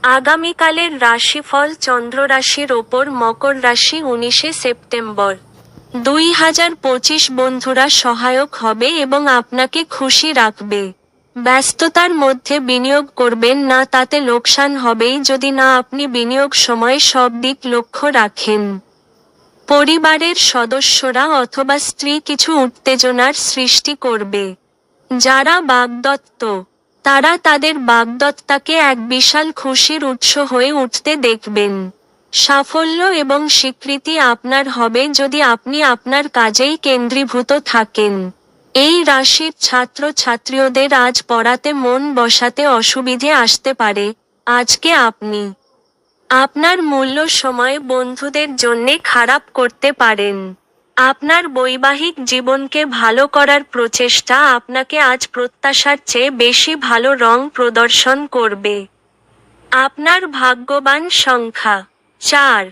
আগামীকালের রাশিফল চন্দ্র রাশির ওপর মকর রাশি 19শে সেপ্টেম্বর 2025 বন্ধুরা সহায়ক হবে এবং আপনাকে খুশি রাখবে। ব্যস্ততার মধ্যে বিনিয়োগ করবেন না, তাতে লোকসান হবেই যদি না আপনি বিনিয়োগ সময় সব দিক লক্ষ্য রাখেন। পরিবারের সদস্যরা অথবা স্ত্রী কিছু উত্তেজনার সৃষ্টি করবে। যারা বাগদত্ত, তারা তাদের বাগদত্তাকে এক বিশাল খুশির উৎস হয়ে উঠতে দেখবেন। সাফল্য এবং স্বীকৃতি আপনার হবে যদি আপনি আপনার কাজেই কেন্দ্রীভূত থাকেন। এই রাশির ছাত্রছাত্রীদের আজ পড়াতে মন বসাতে অসুবিধে আসতে পারে। আজকে আপনি আপনার মূল্য সময় বন্ধুদের জন্যে খারাপ করতে পারেন। আপনার বৈবাহিক জীবনকে ভালো করার প্রচেষ্টা আপনাকে আজ প্রত্যাশার চেয়ে বেশি ভালো রং প্রদর্শন করবে। আপনার ভাগ্যবান সংখ্যা 4।